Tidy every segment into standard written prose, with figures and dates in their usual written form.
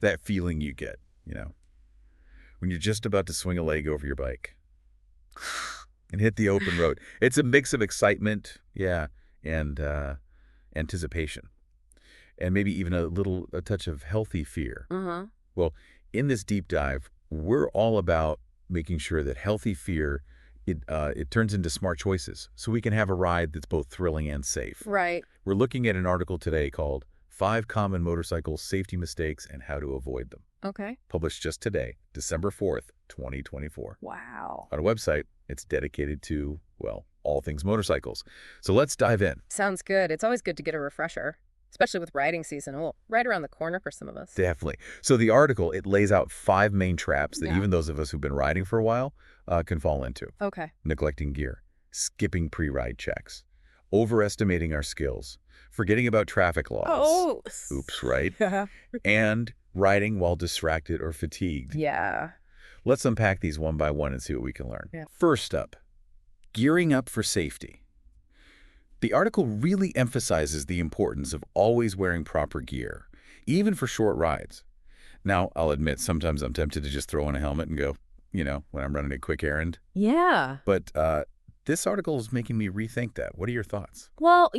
That feeling you get, when you're just about to swing a leg over your bike and hit the open road. It's a mix of excitement, yeah, and anticipation, and maybe even a touch of healthy fear. Uh-huh. Well, in this deep dive, we're all about making sure that healthy fear, it turns into smart choices so we can have a ride that's both thrilling and safe. Right. We're looking at an article today called 5 Common Motorcycle Safety Mistakes and How to Avoid Them, Okay. published just today, December 4th, 2024. Wow. On a website, it's dedicated to, well, all things motorcycles. So let's dive in. Sounds good. It's always good to get a refresher, especially with riding season. Well, right around the corner for some of us. Definitely. So the article, it lays out 5 main traps that Yeah. even those of us who've been riding for a while can fall into. Okay. Neglecting gear, skipping pre-ride checks, overestimating our skills, forgetting about traffic laws. Oh. Oops, right? Yeah. And riding while distracted or fatigued. Yeah. Let's unpack these one by one and see what we can learn. Yeah. First up, gearing up for safety. The article really emphasizes the importance of always wearing proper gear, even for short rides. Now, I'll admit, sometimes I'm tempted to just throw on a helmet and go, when I'm running a quick errand. Yeah. But this article is making me rethink that. What are your thoughts? Well,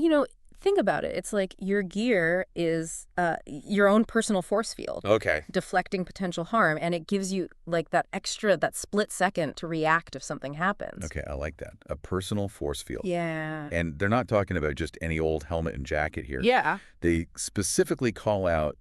think about it. It's like your gear is your own personal force field, Okay. deflecting potential harm, and it gives you like that split second to react if something happens. Okay, I like that. A personal force field. Yeah. And they're not talking about just any old helmet and jacket here. Yeah. They specifically call out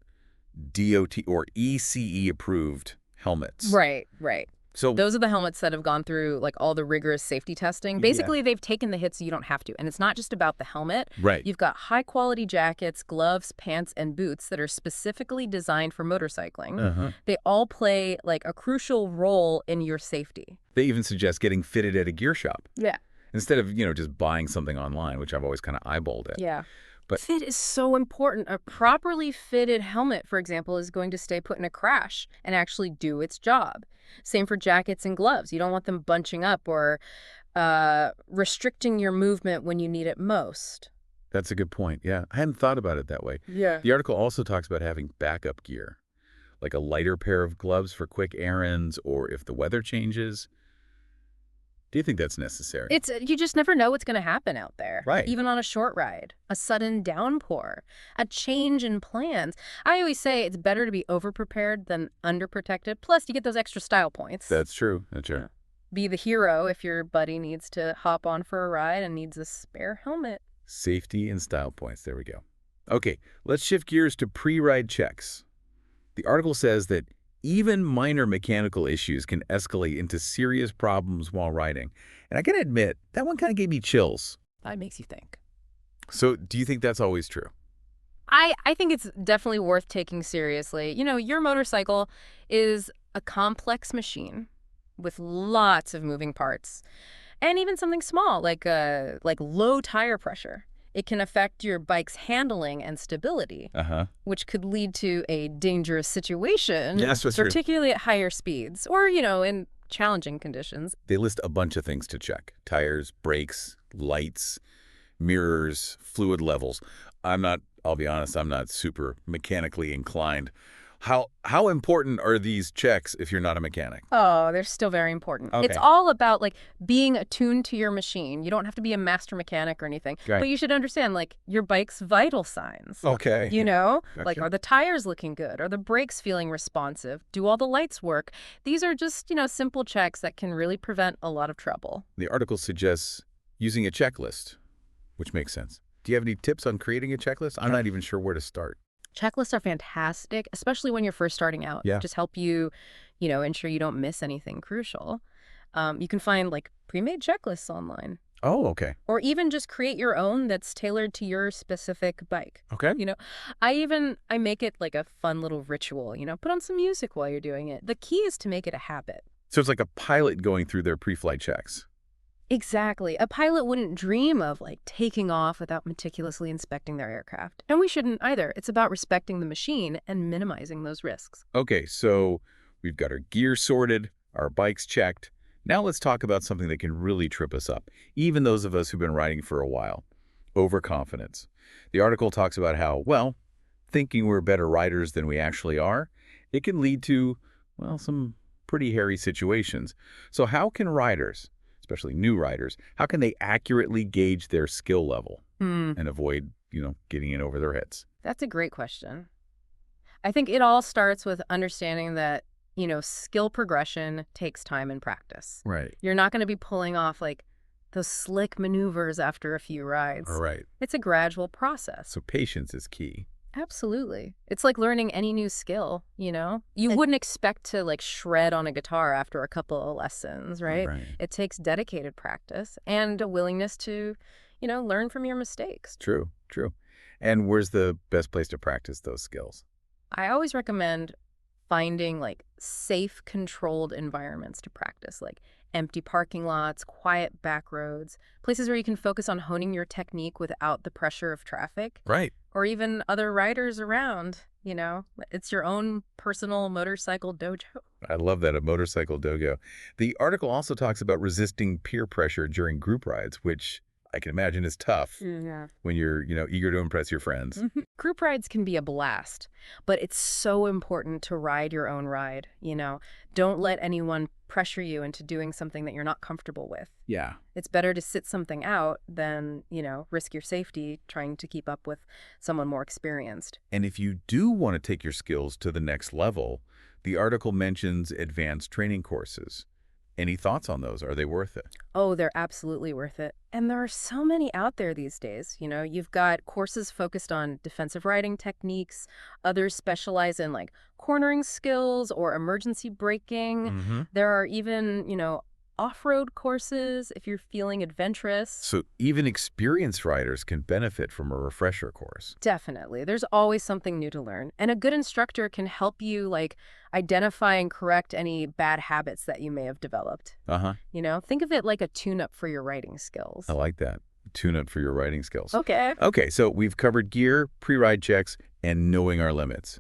DOT or ECE approved helmets. Right. Right. So Those are the helmets that have gone through like all the rigorous safety testing. Yeah. Basically, they've taken the hits so you don't have to. And it's not just about the helmet. right. You've got high-quality jackets, gloves, pants, and boots that are specifically designed for motorcycling. Uh-huh. They all play like a crucial role in your safety. They even suggest getting fitted at a gear shop Yeah. instead of, just buying something online, which I've always kind of eyeballed at. Yeah. But- Fit is so important. A properly fitted helmet, for example, is going to stay put in a crash and actually do its job. Same for jackets and gloves. You don't want them bunching up or restricting your movement when you need it most. That's a good point. Yeah, I hadn't thought about it that way. Yeah. The article also talks about having backup gear, like a lighter pair of gloves for quick errands or if the weather changes. Do you think that's necessary? You just never know what's going to happen out there. Right. Even on a short ride, a sudden downpour, a change in plans. I always say it's better to be overprepared than underprotected. Plus, you get those extra style points. That's true. That's true. Be the hero if your buddy needs to hop on for a ride and needs a spare helmet. Safety and style points. There we go. Okay, let's shift gears to pre-ride checks. The article says that even minor mechanical issues can escalate into serious problems while riding. And I gotta admit, that one kind of gave me chills. That makes you think. So do you think that's always true? I think it's definitely worth taking seriously. Your motorcycle is a complex machine with lots of moving parts. And even something small, like low tire pressure. It can affect your bike's handling and stability, Uh-huh. which could lead to a dangerous situation, Yes, that's true. particularly at higher speeds or, in challenging conditions. They list a bunch of things to check. Tires, brakes, lights, mirrors, fluid levels. I'll be honest, I'm not super mechanically inclined. How important are these checks if you're not a mechanic? Oh, they're still very important. Okay. It's all about being attuned to your machine. You don't have to be a master mechanic or anything, Right. but you should understand your bike's vital signs. Okay. Like, Gotcha. are the tires looking good? Are the brakes feeling responsive? Do all the lights work? These are just, simple checks that can really prevent a lot of trouble. The article suggests using a checklist, which makes sense. Do you have any tips on creating a checklist? I'm not even sure where to start. Checklists are fantastic, especially when you're first starting out. Yeah. Just help you, ensure you don't miss anything crucial. You can find pre-made checklists online. Oh, okay. Or even just create your own that's tailored to your specific bike. Okay. I make it like a fun little ritual, put on some music while you're doing it. The key is to make it a habit. So it's like a pilot going through their pre-flight checks. Exactly. A pilot wouldn't dream of taking off without meticulously inspecting their aircraft. And we shouldn't either. It's about respecting the machine and minimizing those risks. Okay, so we've got our gear sorted, our bikes checked. Now let's talk about something that can really trip us up, even those of us who've been riding for a while. Overconfidence. The article talks about how, thinking we're better riders than we actually are, it can lead to, well, some pretty hairy situations. So how can riders, especially new riders, how can they accurately gauge their skill level and avoid, getting in over their heads? That's a great question. I think it all starts with understanding that, skill progression takes time and practice. Right. You're not going to be pulling off like those slick maneuvers after a few rides. All right. It's a gradual process. So patience is key. Absolutely. It's like learning any new skill, You wouldn't expect to like shred on a guitar after a couple of lessons, right? Right. It takes dedicated practice and a willingness to, learn from your mistakes. True, true. And where's the best place to practice those skills? I always recommend finding like safe, controlled environments to practice, like empty parking lots, quiet back roads, places where you can focus on honing your technique without the pressure of traffic Right. or even other riders around. It's your own personal motorcycle dojo. I love that, a motorcycle dojo. The article also talks about resisting peer pressure during group rides, which I can imagine is tough Yeah. when you're, eager to impress your friends. Group rides can be a blast, but it's so important to ride your own ride, Don't let anyone pressure you into doing something that you're not comfortable with. Yeah. It's better to sit something out than, risk your safety trying to keep up with someone more experienced. And if you do want to take your skills to the next level, the article mentions advanced training courses. Any thoughts on those? Are they worth it? Oh, they're absolutely worth it. And there are so many out there these days. You've got courses focused on defensive riding techniques. Others specialize in like cornering skills or emergency braking. There are even, off-road courses if you're feeling adventurous. So even experienced riders can benefit from a refresher course. Definitely. There's always something new to learn. And a good instructor can help you like identify and correct any bad habits that you may have developed. Think of it like a tune-up for your writing skills. I like that. Tune-up for your writing skills. Okay. Okay, so we've covered gear, pre-ride checks, and knowing our limits.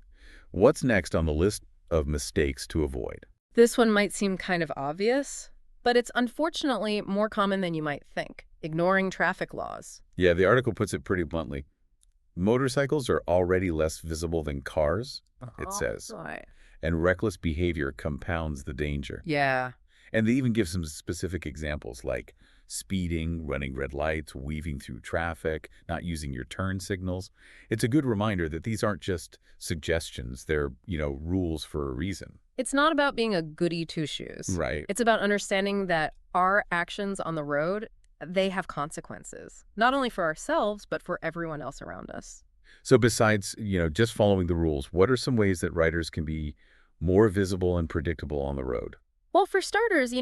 What's next on the list of mistakes to avoid? This one might seem kind of obvious, but it's unfortunately more common than you might think. Ignoring traffic laws. Yeah, the article puts it pretty bluntly. Motorcycles are already less visible than cars, it says. Right. And reckless behavior compounds the danger. Yeah. And they even give some specific examples like speeding, running red lights, weaving through traffic, not using your turn signals. It's a good reminder that these aren't just suggestions. They're, rules for a reason. It's not about being a goody two-shoes. Right. It's about understanding that our actions on the road, they have consequences, not only for ourselves, but for everyone else around us. So besides, just following the rules, what are some ways that riders can be more visible and predictable on the road? Well, for starters,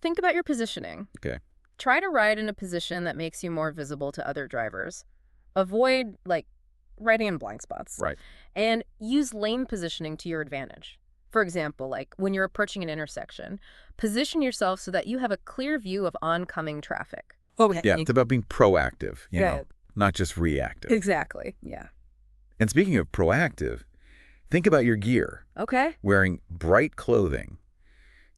think about your positioning. Okay. Try to ride in a position that makes you more visible to other drivers. Avoid, riding in blind spots. Right. And use lane positioning to your advantage. For example, when you're approaching an intersection, position yourself so that you have a clear view of oncoming traffic. Okay. Yeah, it's about being proactive, not just reactive. Exactly, yeah. And speaking of proactive, think about your gear. Okay. Wearing bright clothing,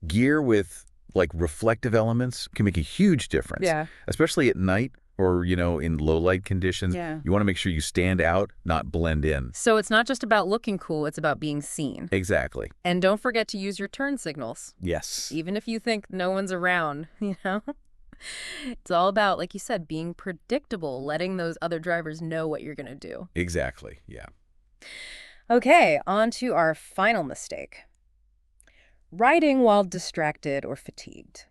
gear with reflective elements can make a huge difference. Yeah. Especially at night or, in low light conditions. Yeah. You want to make sure you stand out, not blend in. So it's not just about looking cool, it's about being seen. Exactly. And don't forget to use your turn signals. Yes. Even if you think no one's around, It's all about, like you said, being predictable, letting those other drivers know what you're going to do. Exactly, yeah. Okay, on to our final mistake. Riding while distracted or fatigued.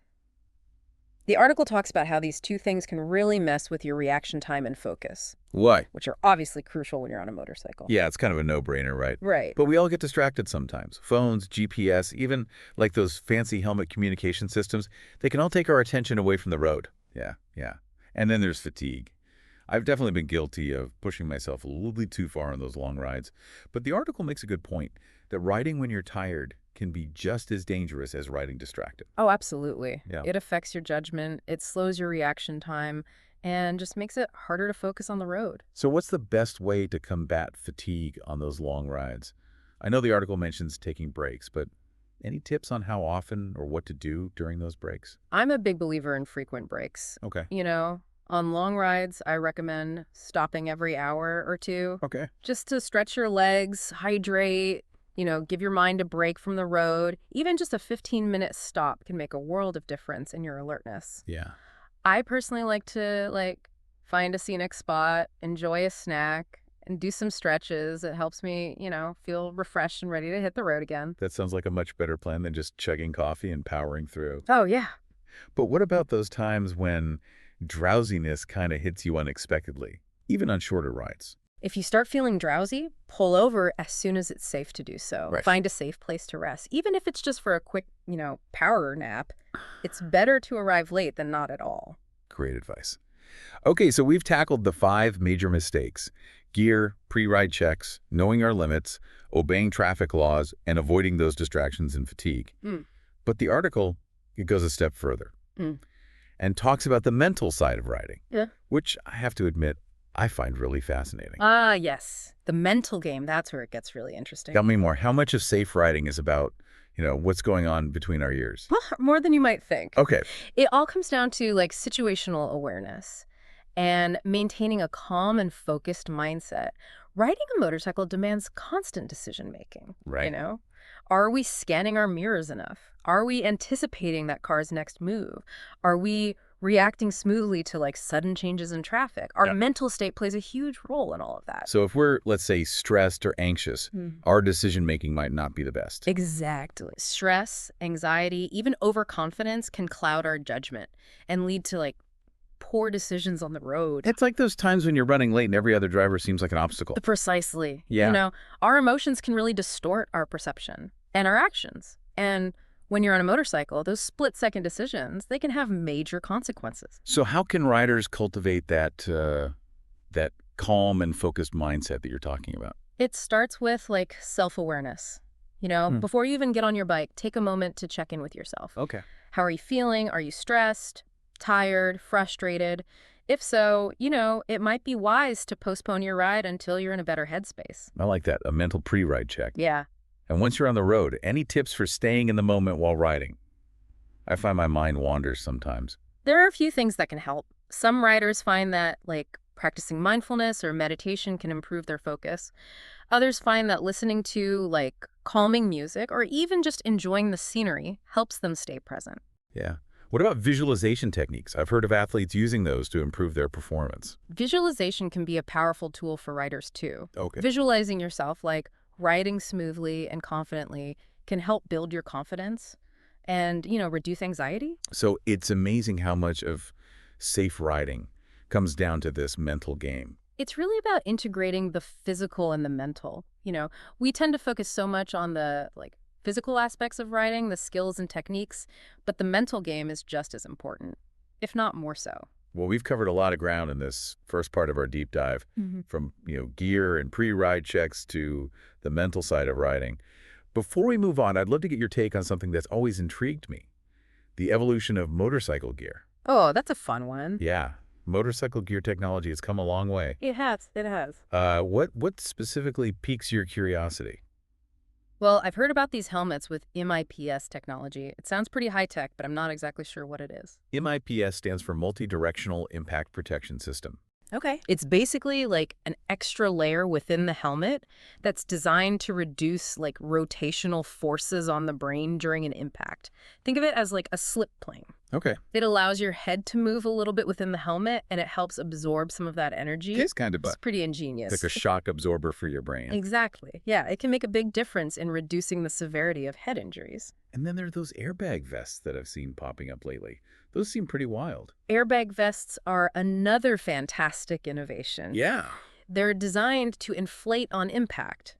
The article talks about how these two things can really mess with your reaction time and focus, Why? which are obviously crucial when you're on a motorcycle. Yeah, it's kind of a no-brainer, right? Right. But we all get distracted sometimes. Phones, GPS, even those fancy helmet communication systems, they can all take our attention away from the road. Yeah. And then there's fatigue. I've definitely been guilty of pushing myself a little bit too far on those long rides. But the article makes a good point that riding when you're tired can be just as dangerous as riding distracted. Oh, absolutely. Yeah. It affects your judgment, it slows your reaction time, and just makes it harder to focus on the road. So what's the best way to combat fatigue on those long rides? I know the article mentions taking breaks, but any tips on how often or what to do during those breaks? I'm a big believer in frequent breaks. Okay. On long rides, I recommend stopping every hour or two Okay. just to stretch your legs, hydrate, Give your mind a break from the road. Even just a 15-minute stop can make a world of difference in your alertness. Yeah. I personally like to find a scenic spot, enjoy a snack, and do some stretches. It helps me, feel refreshed and ready to hit the road again. That sounds like a much better plan than just chugging coffee and powering through. Oh, yeah. But what about those times when drowsiness kind of hits you unexpectedly, even on shorter rides? If you start feeling drowsy, pull over as soon as it's safe to do so. Right. Find a safe place to rest. Even if it's just for a quick, power nap, it's better to arrive late than not at all. Great advice. Okay, so we've tackled the 5 major mistakes: gear, pre-ride checks, knowing our limits, obeying traffic laws, and avoiding those distractions and fatigue. Mm. But the article, it goes a step further and talks about the mental side of riding, which I have to admit, I find really fascinating. Ah, yes. The mental game, that's where it gets really interesting. Tell me more. How much of safe riding is about, what's going on between our ears? Well, more than you might think. Okay. It all comes down to situational awareness and maintaining a calm and focused mindset. Riding a motorcycle demands constant decision making. Right. Are we scanning our mirrors enough? Are we anticipating that car's next move? Are we reacting smoothly to sudden changes in traffic? Our mental state plays a huge role in all of that. So if we're, let's say, stressed or anxious, our decision-making might not be the best. Exactly. Stress, anxiety, even overconfidence can cloud our judgment and lead to poor decisions on the road. It's like those times when you're running late and every other driver seems like an obstacle. Precisely. Yeah. Our emotions can really distort our perception and our actions. And when you're on a motorcycle, those split-second decisions, they can have major consequences. So how can riders cultivate that calm and focused mindset that you're talking about? It starts with self-awareness. Before you even get on your bike, take a moment to check in with yourself. Okay. How are you feeling? Are you stressed, tired, frustrated? If so, it might be wise to postpone your ride until you're in a better headspace. I like that, a mental pre-ride check. Yeah. And once you're on the road, any tips for staying in the moment while riding? I find my mind wanders sometimes. There are a few things that can help. Some riders find that practicing mindfulness or meditation can improve their focus. Others find that listening to calming music or even just enjoying the scenery helps them stay present. Yeah. What about visualization techniques? I've heard of athletes using those to improve their performance. Visualization can be a powerful tool for riders too. Okay. Visualizing yourself riding smoothly and confidently can help build your confidence and, reduce anxiety. So it's amazing how much of safe riding comes down to this mental game. It's really about integrating the physical and the mental. We tend to focus so much on the physical aspects of riding, the skills and techniques, but the mental game is just as important, if not more so. Well, we've covered a lot of ground in this first part of our deep dive, from gear and pre-ride checks to the mental side of riding. Before we move on, I'd love to get your take on something that's always intrigued me: the evolution of motorcycle gear. Oh, that's a fun one. Yeah, motorcycle gear technology has come a long way. It has. It has. What specifically piques your curiosity? Well, I've heard about these helmets with MIPS technology. It sounds pretty high-tech, but I'm not exactly sure what it is. MIPS stands for Multi-Directional Impact Protection System. Okay. It's basically an extra layer within the helmet that's designed to reduce rotational forces on the brain during an impact. Think of it as a slip plane. Okay. It allows your head to move a little bit within the helmet, and it helps absorb some of that energy. It's kind of It's pretty ingenious. like a shock absorber for your brain. Exactly. Yeah, it can make a big difference in reducing the severity of head injuries. And then there are those airbag vests that I've seen popping up lately. Those seem pretty wild. Airbag vests are another fantastic innovation. Yeah. They're designed to inflate on impact,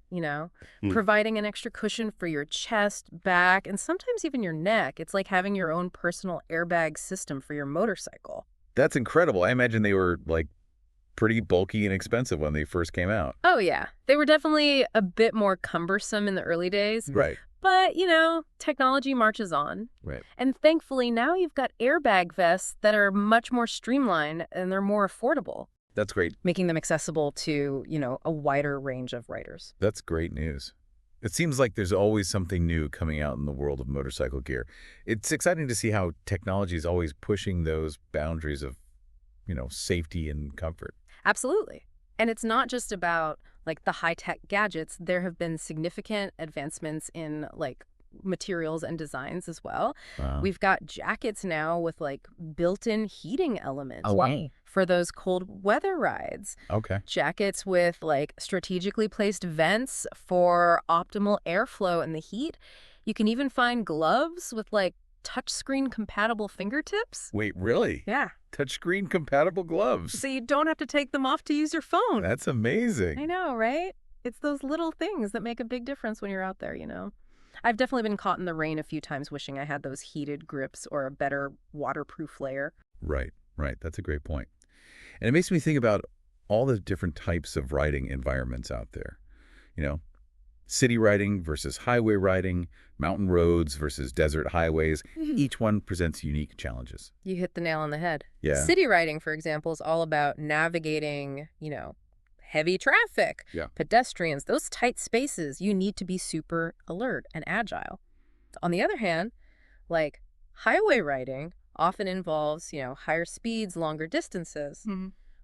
providing an extra cushion for your chest, back, and sometimes even your neck. It's like having your own personal airbag system for your motorcycle. That's incredible. I imagine they were pretty bulky and expensive when they first came out. Oh, yeah. They were definitely a bit more cumbersome in the early days. Right. But, technology marches on. Right. And thankfully, now you've got airbag vests that are much more streamlined and they're more affordable. That's great. Making them accessible to, a wider range of riders. That's great news. It seems like there's always something new coming out in the world of motorcycle gear. It's exciting to see how technology is always pushing those boundaries of, safety and comfort. Absolutely. And it's not just about like the high-tech gadgets, there have been significant advancements in like materials and designs as well. Wow. We've got jackets now with like built-in heating Oh, elements wow. for those cold weather rides. Okay. Jackets with like strategically placed vents for optimal airflow in the heat. You can even find gloves with like touchscreen compatible fingertips. Wait, really? Yeah. Touchscreen compatible gloves. So you don't have to take them off to use your phone. That's amazing. I know, right? It's those little things that make a big difference when you're out there, I've definitely been caught in the rain a few times wishing I had those heated grips or a better waterproof layer. Right, right. That's a great point. And it makes me think about all the different types of riding environments out there. You know, city riding versus highway riding, mountain roads versus desert highways. Each one presents unique challenges. You hit the nail on the head. Yeah. City riding, for example, is all about navigating, heavy traffic, Yeah. pedestrians, those tight spaces. You need to be super alert and agile. On the other hand, like highway riding often involves, higher speeds, longer distances,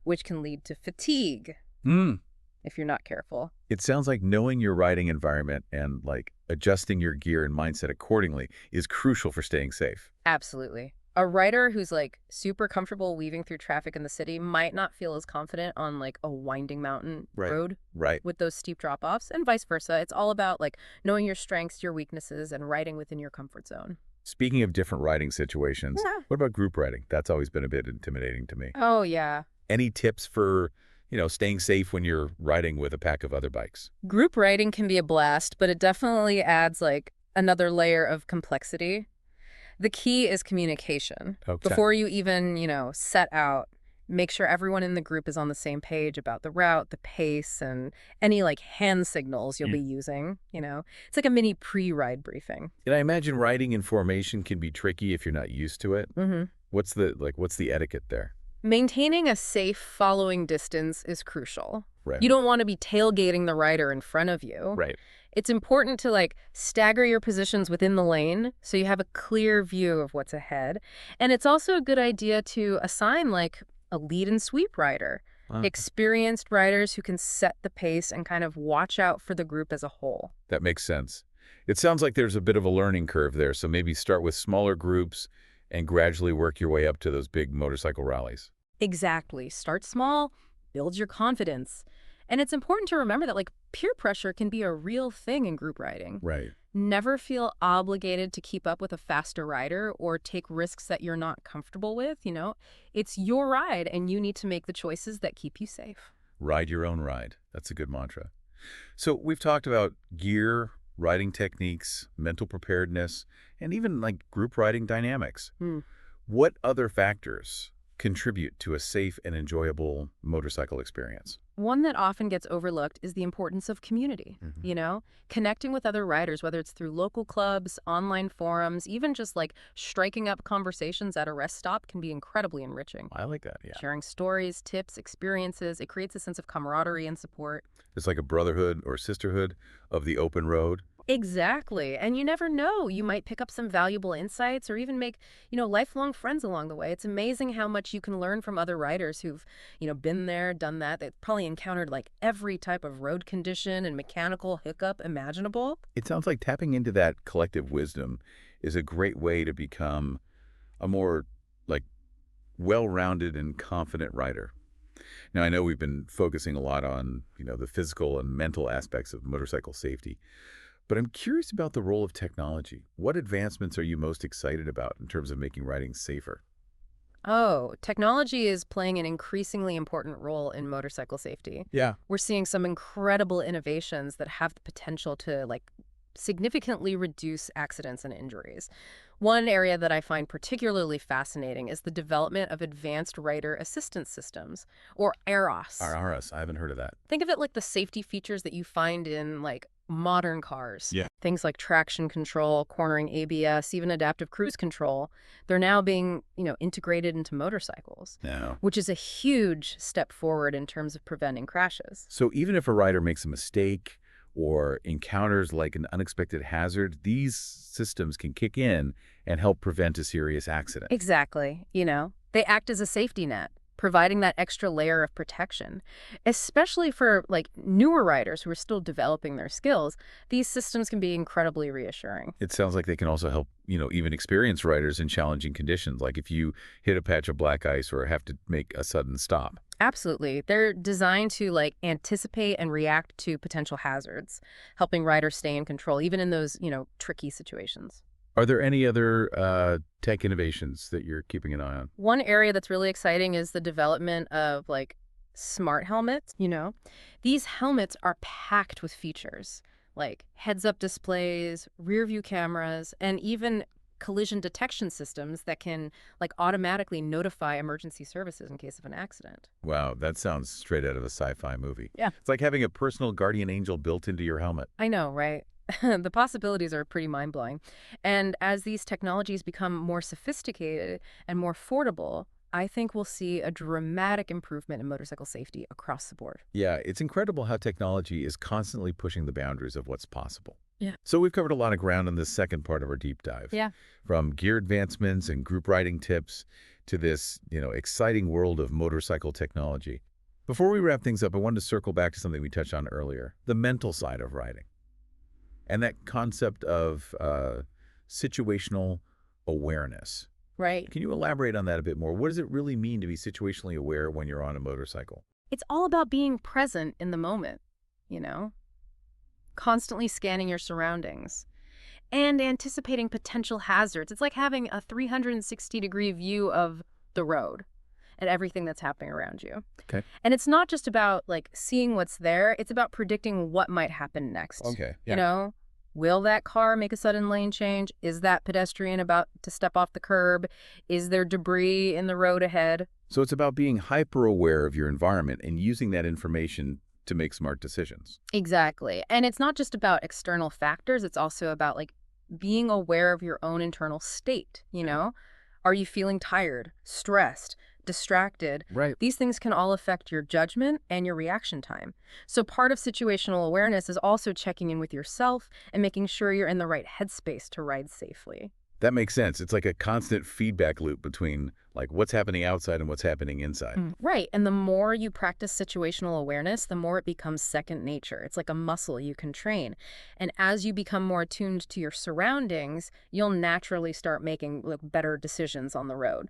which can lead to fatigue Mm. if you're not careful. It sounds like knowing your riding environment and like adjusting your gear and mindset accordingly is crucial for staying safe. Absolutely. A rider who's like super comfortable weaving through traffic in the city might not feel as confident on like a winding mountain Right. road Right. with those steep drop-offs, and vice versa. It's all about like knowing your strengths, your weaknesses, and riding within your comfort zone. Speaking of different riding situations, Yeah. what about group riding? That's always been a bit intimidating to me. Oh, yeah. Any tips for, staying safe when you're riding with a pack of other bikes? Group riding can be a blast, but it definitely adds like another layer of complexity. The key is communication. Okay. Before you even, set out, make sure everyone in the group is on the same page about the route, the pace, and any like hand signals you'll be using, It's like a mini pre-ride briefing. And I imagine riding in formation can be tricky if you're not used to it. Mm-hmm. What's the etiquette there? Maintaining a safe following distance is crucial. Right. You don't want to be tailgating the rider in front of you. Right. It's important to like stagger your positions within the lane so you have a clear view of what's ahead. And it's also a good idea to assign like a lead and sweep rider, experienced riders who can set the pace and kind of watch out for the group as a whole. That makes sense. It sounds like there's a bit of a learning curve there, so maybe start with smaller groups and gradually work your way up to those big motorcycle rallies. Exactly. Start small, build your confidence. And it's important to remember that like peer pressure can be a real thing in group riding. Right. Never feel obligated to keep up with a faster rider or take risks that you're not comfortable with, It's your ride and you need to make the choices that keep you safe. Ride your own ride. That's a good mantra. So we've talked about gear, riding techniques, mental preparedness, and even like group riding dynamics. What other factors contribute to a safe and enjoyable motorcycle experience? One that often gets overlooked is the importance of community, Connecting with other riders, whether it's through local clubs, online forums, even just like striking up conversations at a rest stop can be incredibly enriching. I like that, yeah. Sharing stories, tips, experiences, it creates a sense of camaraderie and support. It's like a brotherhood or sisterhood of the open road. Exactly. And you never know. You might pick up some valuable insights or even make, lifelong friends along the way. It's amazing how much you can learn from other riders who've, been there, done that. They've probably encountered like every type of road condition and mechanical hiccup imaginable. It sounds like tapping into that collective wisdom is a great way to become a more like well-rounded and confident rider. Now, I know we've been focusing a lot on, the physical and mental aspects of motorcycle safety. But I'm curious about the role of technology. What advancements are you most excited about in terms of making riding safer? Oh, technology is playing an increasingly important role in motorcycle safety. Yeah. We're seeing some incredible innovations that have the potential to like significantly reduce accidents and injuries. One area that I find particularly fascinating is the development of advanced rider assistance systems, or AROS. RRS, I haven't heard of that. Think of it like the safety features that you find in like modern cars. Yeah. Things like traction control, cornering ABS, even adaptive cruise control. They're now being, integrated into motorcycles, No. which is a huge step forward in terms of preventing crashes. So even if a rider makes a mistake or encounters like an unexpected hazard, these systems can kick in and help prevent a serious accident. Exactly. They act as a safety net. providing that extra layer of protection. Especially for like newer riders who are still developing their skills, these systems can be incredibly reassuring. It sounds like they can also help, even experienced riders in challenging conditions, like if you hit a patch of black ice or have to make a sudden stop. Absolutely. They're designed to like anticipate and react to potential hazards, helping riders stay in control even in those, tricky situations. Are there any other tech innovations that you're keeping an eye on? One area that's really exciting is the development of like smart helmets, These helmets are packed with features like heads-up displays, rear-view cameras, and even collision detection systems that can like automatically notify emergency services in case of an accident. Wow, that sounds straight out of a sci-fi movie. Yeah. It's like having a personal guardian angel built into your helmet. I know, right? The possibilities are pretty mind-blowing. And as these technologies become more sophisticated and more affordable, I think we'll see a dramatic improvement in motorcycle safety across the board. Yeah, it's incredible how technology is constantly pushing the boundaries of what's possible. Yeah. So we've covered a lot of ground in this second part of our deep dive. Yeah. From gear advancements and group riding tips to this, exciting world of motorcycle technology. Before we wrap things up, I wanted to circle back to something we touched on earlier, the mental side of riding. And that concept of situational awareness. Right. Can you elaborate on that a bit more? What does it really mean to be situationally aware when you're on a motorcycle? It's all about being present in the moment, constantly scanning your surroundings and anticipating potential hazards. It's like having a 360-degree view of the road and everything that's happening around you. Okay. And it's not just about like seeing what's there, it's about predicting what might happen next. Okay. Yeah. Will that car make a sudden lane change? Is that pedestrian about to step off the curb? Is there debris in the road ahead? So it's about being hyper aware of your environment and using that information to make smart decisions. Exactly. And it's not just about external factors, it's also about like being aware of your own internal state, Are you feeling tired, stressed, distracted? Right. These things can all affect your judgment and your reaction time. So part of situational awareness is also checking in with yourself and making sure you're in the right headspace to ride safely. That makes sense. It's like a constant feedback loop between like what's happening outside and what's happening inside. Right. And the more you practice situational awareness, the more it becomes second nature. It's like a muscle you can train. And as you become more attuned to your surroundings, you'll naturally start making better decisions on the road.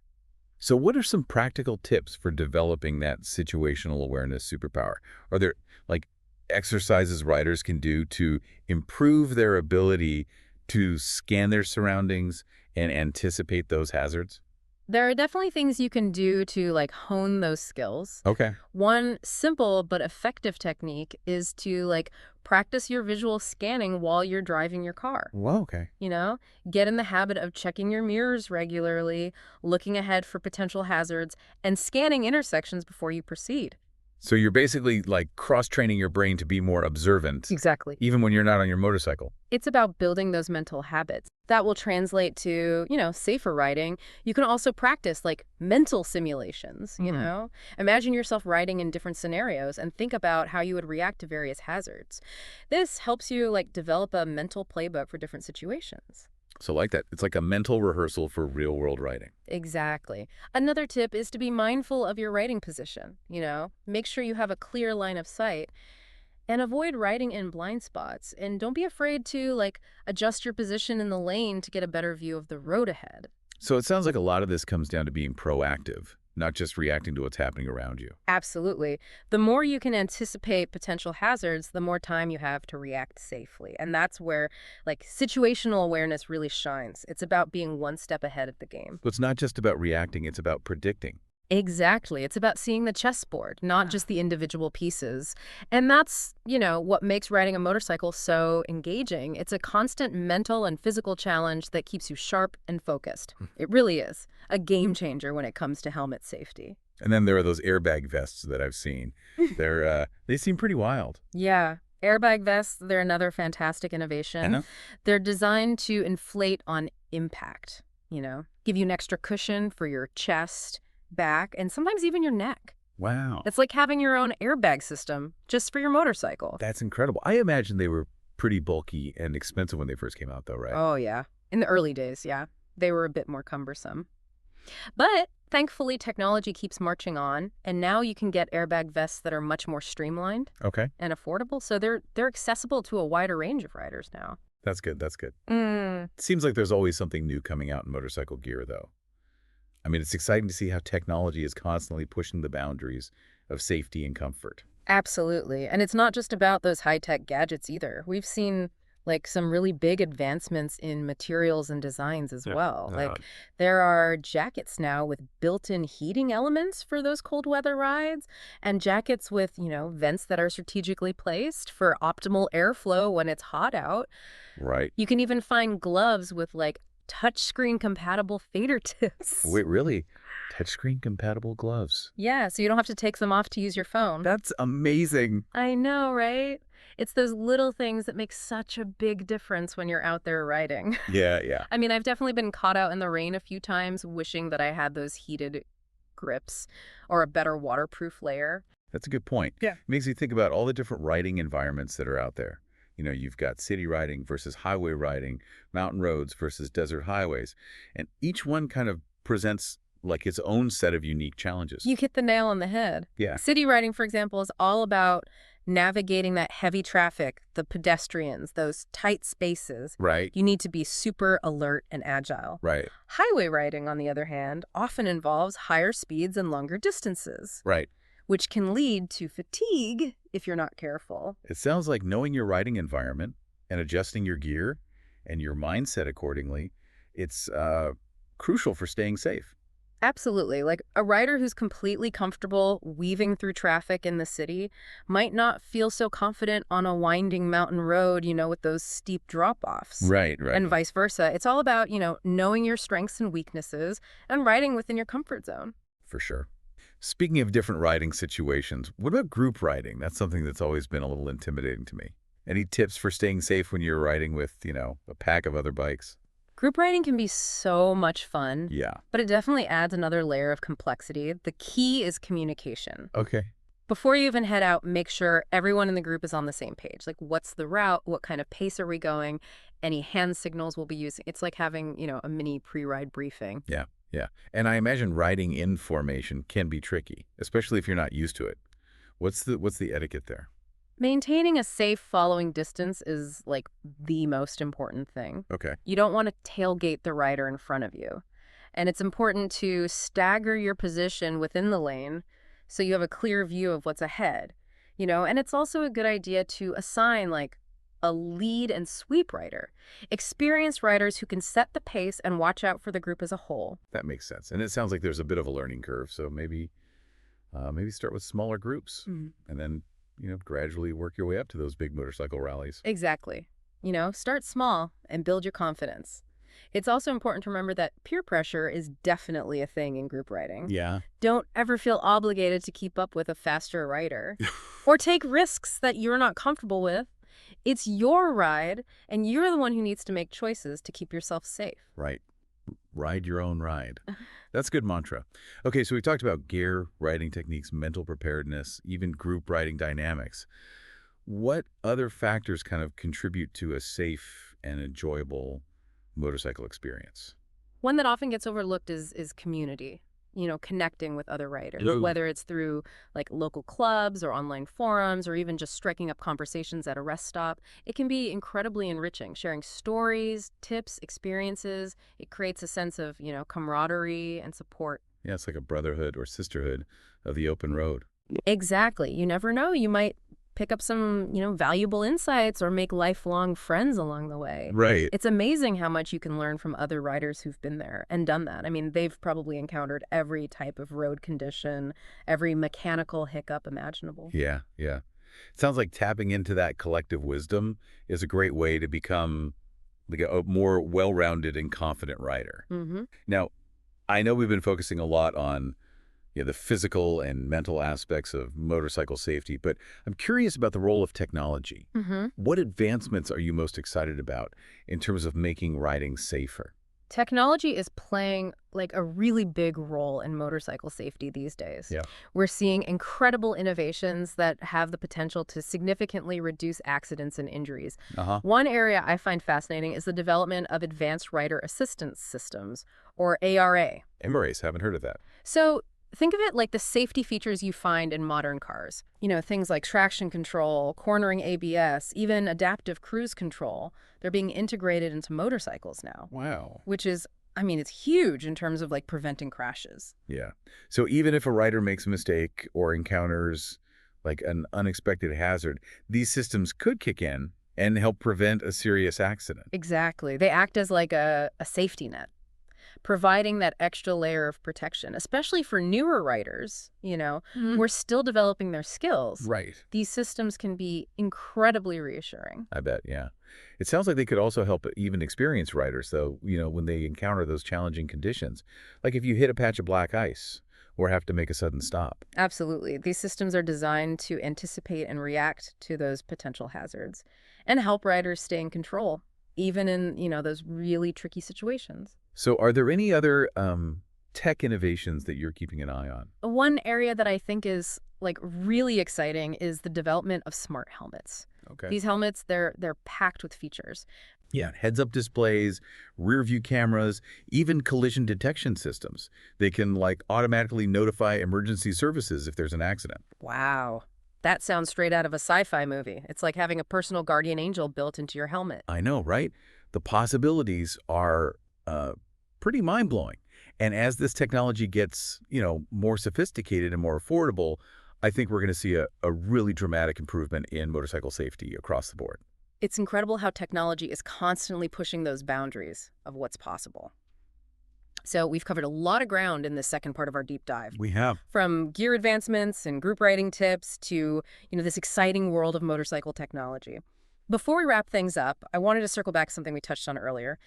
So what are some practical tips for developing that situational awareness superpower? Are there like exercises riders can do to improve their ability to scan their surroundings and anticipate those hazards? There are definitely things you can do to like hone those skills. Okay. One simple but effective technique is to like practice your visual scanning while you're driving your car. Well, okay. Get in the habit of checking your mirrors regularly, looking ahead for potential hazards, and scanning intersections before you proceed. So you're basically like cross-training your brain to be more observant, Exactly. even when you're not on your motorcycle. It's about building those mental habits. That will translate to, safer riding. You can also practice like mental simulations, Imagine yourself riding in different scenarios and think about how you would react to various hazards. This helps you like develop a mental playbook for different situations. So like that, it's like a mental rehearsal for real-world riding. Exactly. Another tip is to be mindful of your riding position, Make sure you have a clear line of sight and avoid riding in blind spots. And don't be afraid to like adjust your position in the lane to get a better view of the road ahead. So it sounds like a lot of this comes down to being proactive, not just reacting to what's happening around you. Absolutely. The more you can anticipate potential hazards, the more time you have to react safely. And that's where like situational awareness really shines. It's about being one step ahead of the game. So it's not just about reacting, it's about predicting. Exactly. It's about seeing the chessboard, not just the individual pieces. And that's, what makes riding a motorcycle so engaging. It's a constant mental and physical challenge that keeps you sharp and focused. It really is a game changer when it comes to helmet safety. And then there are those airbag vests that I've seen. They seem pretty wild. Yeah. Airbag vests, they're another fantastic innovation. I know. They're designed to inflate on impact, give you an extra cushion for your chest, back, and sometimes even your neck. Wow. It's like having your own airbag system just for your motorcycle. That's incredible. I imagine they were pretty bulky and expensive when they first came out, though, right? Oh, yeah. In the early days, yeah. They were a bit more cumbersome. But thankfully, technology keeps marching on, and now you can get airbag vests that are much more streamlined Okay. and affordable, so they're accessible to a wider range of riders now. That's good. That's good. Mm. Seems like there's always something new coming out in motorcycle gear, though. I mean, it's exciting to see how technology is constantly pushing the boundaries of safety and comfort. Absolutely. And it's not just about those high-tech gadgets either. We've seen like some really big advancements in materials and designs as Yeah. well. Like there are jackets now with built-in heating elements for those cold weather rides, and jackets with, vents that are strategically placed for optimal airflow when it's hot out. Right. You can even find gloves with like touchscreen compatible fader tips. Wait, really? Touchscreen compatible gloves. Yeah, so you don't have to take them off to use your phone. That's amazing. I know, right? It's those little things that make such a big difference when you're out there riding. Yeah, yeah. I mean, I've definitely been caught out in the rain a few times wishing that I had those heated grips or a better waterproof layer. That's a good point. Yeah. It makes you think about all the different riding environments that are out there. You've got city riding versus highway riding, mountain roads versus desert highways, and each one kind of presents like its own set of unique challenges. You hit the nail on the head. Yeah. City riding, for example, is all about navigating that heavy traffic, the pedestrians, those tight spaces. Right. You need to be super alert and agile. Right. Highway riding, on the other hand, often involves higher speeds and longer distances, Right. which can lead to fatigue if you're not careful. It sounds like knowing your riding environment and adjusting your gear and your mindset accordingly, it's crucial for staying safe. Absolutely. Like a rider who's completely comfortable weaving through traffic in the city might not feel so confident on a winding mountain road, with those steep drop-offs. Right, right. And vice versa. It's all about, knowing your strengths and weaknesses and riding within your comfort zone. For sure. Speaking of different riding situations, what about group riding? That's something that's always been a little intimidating to me. Any tips for staying safe when you're riding with, a pack of other bikes? Group riding can be so much fun, Yeah. but it definitely adds another layer of complexity. The key is communication. Okay. Before you even head out, make sure everyone in the group is on the same page. Like, what's the route? What kind of pace are we going? Any hand signals we'll be using? It's like having, a mini pre-ride briefing. Yeah, yeah. And I imagine riding in formation can be tricky, especially if you're not used to it. What's the etiquette there? Maintaining a safe following distance is like the most important thing. Okay. You don't want to tailgate the rider in front of you. And it's important to stagger your position within the lane so you have a clear view of what's ahead. And it's also a good idea to assign like a lead and sweep rider. Experienced riders who can set the pace and watch out for the group as a whole. That makes sense. And it sounds like there's a bit of a learning curve, so maybe start with smaller groups and then gradually work your way up to those big motorcycle rallies. Exactly. Start small and build your confidence. It's also important to remember that peer pressure is definitely a thing in group riding. Yeah. Don't ever feel obligated to keep up with a faster rider or take risks that you're not comfortable with. It's your ride, and you're the one who needs to make choices to keep yourself safe. Right. Ride your own ride. That's a good mantra. Okay, so we talked about gear, riding techniques, mental preparedness, even group riding dynamics. What other factors kind of contribute to a safe and enjoyable motorcycle experience? One that often gets overlooked is community, connecting with other riders, Hello. whether it's through like local clubs or online forums or even just striking up conversations at a rest stop. It can be incredibly enriching, sharing stories, tips, experiences. It creates a sense of, camaraderie and support. Yeah, it's like a brotherhood or sisterhood of the open road. Exactly. You never know. You might pick up some, valuable insights or make lifelong friends along the way. Right. It's amazing how much you can learn from other riders who've been there and done that. I mean, they've probably encountered every type of road condition, every mechanical hiccup imaginable. Yeah, yeah. It sounds like tapping into that collective wisdom is a great way to become like a more well-rounded and confident rider. Mm-hmm. Now, I know we've been focusing a lot on the physical and mental aspects of motorcycle safety, but I'm curious about the role of technology. Mm-hmm. What advancements are you most excited about in terms of making riding safer? Technology is playing like a really big role in motorcycle safety these days. Yeah. We're seeing incredible innovations that have the potential to significantly reduce accidents and injuries. Uh-huh. One area I find fascinating is the development of advanced rider assistance systems, or ARA. Embrace, haven't heard of that. So think of it like the safety features you find in modern cars. Things like traction control, cornering ABS, even adaptive cruise control. They're being integrated into motorcycles now, Wow. which is, it's huge in terms of like preventing crashes. Yeah. So even if a rider makes a mistake or encounters like an unexpected hazard, these systems could kick in and help prevent a serious accident. Exactly. They act as like a safety net, providing that extra layer of protection, especially for newer riders, who are still developing their skills. Right. These systems can be incredibly reassuring. I bet, yeah. It sounds like they could also help even experienced riders, though, when they encounter those challenging conditions. Like if you hit a patch of black ice or have to make a sudden stop. Absolutely. These systems are designed to anticipate and react to those potential hazards and help riders stay in control, even in, those really tricky situations. So are there any other tech innovations that you're keeping an eye on? One area that I think is like really exciting is the development of smart helmets. Okay. These helmets, they're packed with features. Yeah, heads-up displays, rear-view cameras, even collision detection systems. They can automatically notify emergency services if there's an accident. Wow. That sounds straight out of a sci-fi movie. It's like having a personal guardian angel built into your helmet. I know, right? The possibilities are pretty mind-blowing. And as this technology gets, more sophisticated and more affordable, I think we're going to see a really dramatic improvement in motorcycle safety across the board. It's incredible how technology is constantly pushing those boundaries of what's possible. So we've covered a lot of ground in this second part of our deep dive. We have. From gear advancements and group riding tips to, this exciting world of motorcycle technology. Before we wrap things up, I wanted to circle back to something we touched on earlier.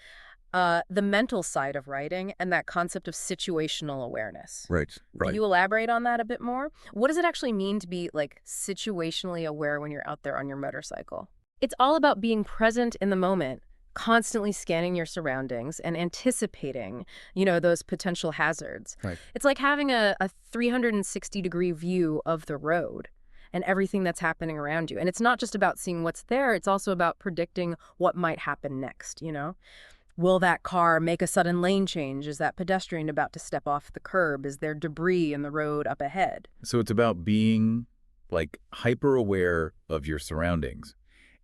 The mental side of riding and that concept of situational awareness. Right. Can you elaborate on that a bit more? What does it actually mean to be situationally aware when you're out there on your motorcycle? It's all about being present in the moment, constantly scanning your surroundings and anticipating, those potential hazards. Right. It's like having a 360-degree view of the road and everything that's happening around you. And it's not just about seeing what's there, it's also about predicting what might happen next, Will that car make a sudden lane change? Is that pedestrian about to step off the curb? Is there debris in the road up ahead? So it's about being hyper aware of your surroundings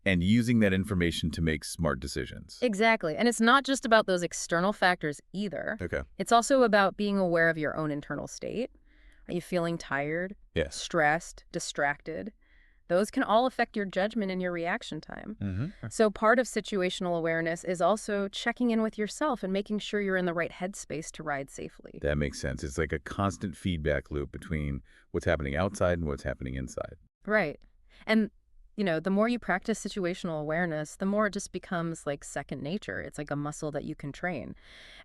and using that information to make smart decisions. Exactly. And it's not just about those external factors either. Okay. It's also about being aware of your own internal state. Are you feeling tired, Yes. stressed, distracted? Those can all affect your judgment and your reaction time. Mm-hmm. So part of situational awareness is also checking in with yourself and making sure you're in the right headspace to ride safely. That makes sense. It's like a constant feedback loop between what's happening outside and what's happening inside. Right. And, the more you practice situational awareness, the more it just becomes like second nature. It's like a muscle that you can train.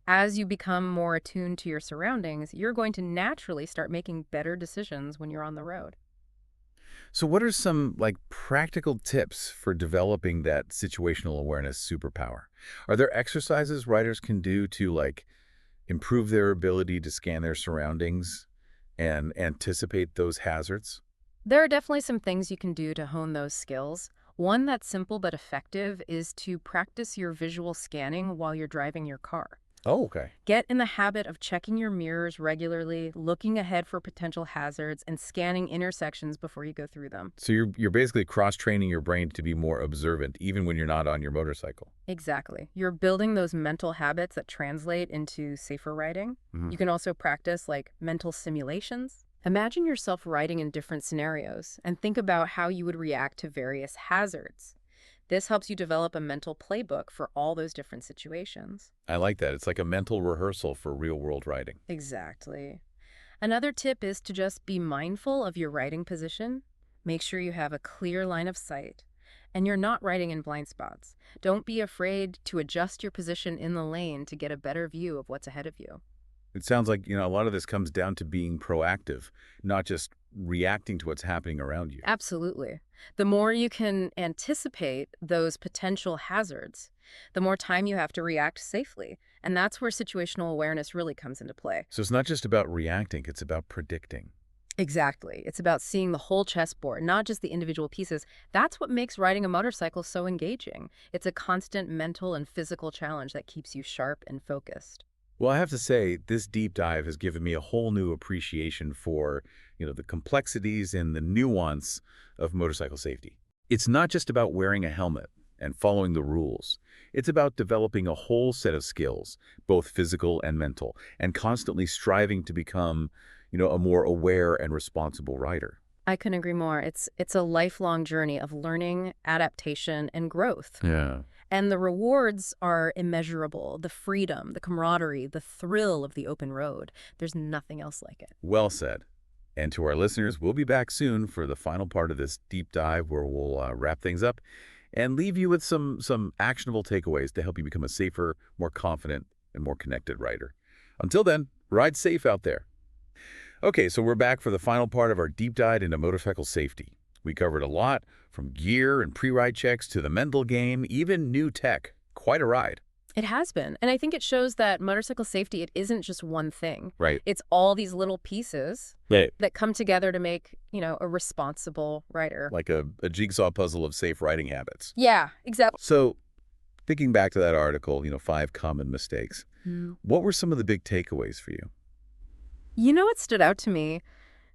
As you become more attuned to your surroundings, you're going to naturally start making better decisions when you're on the road. So what are some practical tips for developing that situational awareness superpower? Are there exercises riders can do to improve their ability to scan their surroundings and anticipate those hazards? There are definitely some things you can do to hone those skills. One that's simple but effective is to practice your visual scanning while you're driving your car. Oh, okay. Get in the habit of checking your mirrors regularly, looking ahead for potential hazards, and scanning intersections before you go through them. So you're basically cross-training your brain to be more observant, even when you're not on your motorcycle. Exactly. You're building those mental habits that translate into safer riding. Mhm. You can also practice mental simulations. Imagine yourself riding in different scenarios and think about how you would react to various hazards. This helps you develop a mental playbook for all those different situations. I like that. It's like a mental rehearsal for real-world riding. Exactly. Another tip is to just be mindful of your riding position. Make sure you have a clear line of sight and you're not riding in blind spots. Don't be afraid to adjust your position in the lane to get a better view of what's ahead of you. It sounds like, a lot of this comes down to being proactive, not just reacting to what's happening around you. Absolutely. The more you can anticipate those potential hazards, the more time you have to react safely. And that's where situational awareness really comes into play. So it's not just about reacting, it's about predicting. Exactly. It's about seeing the whole chessboard, not just the individual pieces. That's what makes riding a motorcycle so engaging. It's a constant mental and physical challenge that keeps you sharp and focused. Well, I have to say, this deep dive has given me a whole new appreciation for, the complexities and the nuance of motorcycle safety. It's not just about wearing a helmet and following the rules. It's about developing a whole set of skills, both physical and mental, and constantly striving to become, a more aware and responsible rider. I couldn't agree more. It's a lifelong journey of learning, adaptation, and growth. Yeah. And the rewards are immeasurable. The freedom, the camaraderie, the thrill of the open road. There's nothing else like it. Well said. And to our listeners, we'll be back soon for the final part of this deep dive where we'll wrap things up and leave you with some actionable takeaways to help you become a safer, more confident, and more connected rider. Until then, ride safe out there. Okay, so we're back for the final part of our deep dive into motorcycle safety. We covered a lot, from gear and pre-ride checks to the mental game, even new tech. Quite a ride. It has been. And I think it shows that motorcycle safety, it isn't just one thing. Right. It's all these little pieces Right. that come together to make, a responsible rider. Like a jigsaw puzzle of safe riding habits. Yeah, exactly. So, thinking back to that article, 5 common mistakes, what were some of the big takeaways for you? You know what stood out to me?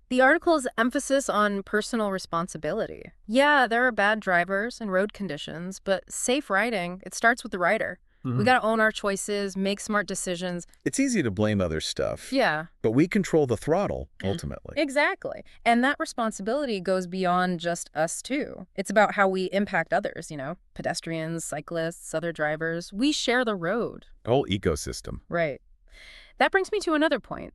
The article's emphasis on personal responsibility. Yeah, there are bad drivers and road conditions, but safe riding, it starts with the rider. We got to own our choices, make smart decisions. It's easy to blame other stuff. Yeah. But we control the throttle, ultimately. Exactly. And that responsibility goes beyond just us, too. It's about how we impact others, pedestrians, cyclists, other drivers. We share the road. The whole ecosystem. Right. That brings me to another point.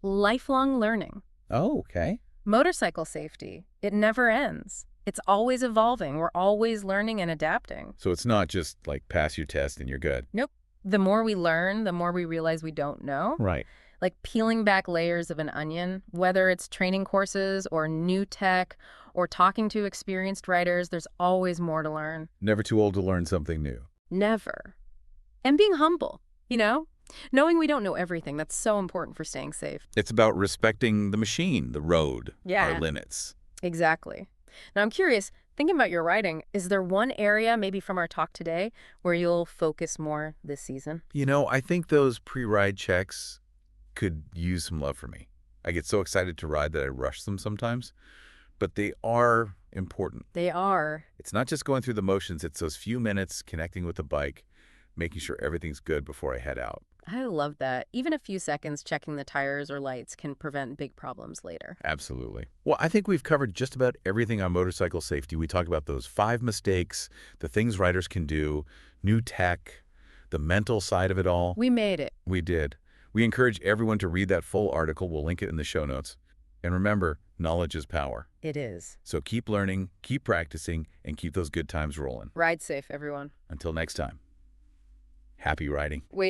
Lifelong learning. Oh, okay. Motorcycle safety. It never ends. It's always evolving. We're always learning and adapting. So it's not just like pass your test and you're good. Nope. The more we learn, the more we realize we don't know. Right. Like peeling back layers of an onion, whether it's training courses or new tech or talking to experienced riders, there's always more to learn. Never too old to learn something new. Never. And being humble, knowing we don't know everything. That's so important for staying safe. It's about respecting the machine, the road, Yeah. our limits. Exactly. Now, I'm curious, thinking about your riding, is there one area, maybe from our talk today, where you'll focus more this season? I think those pre-ride checks could use some love from me. I get so excited to ride that I rush them sometimes, but they are important. They are. It's not just going through the motions, it's those few minutes connecting with the bike, making sure everything's good before I head out. I love that. Even a few seconds checking the tires or lights can prevent big problems later. Absolutely. Well, I think we've covered just about everything on motorcycle safety. We talked about those 5 mistakes, the things riders can do, new tech, the mental side of it all. We made it. We did. We encourage everyone to read that full article. We'll link it in the show notes. And remember, knowledge is power. It is. So keep learning, keep practicing, and keep those good times rolling. Ride safe, everyone. Until next time, happy riding. Wait.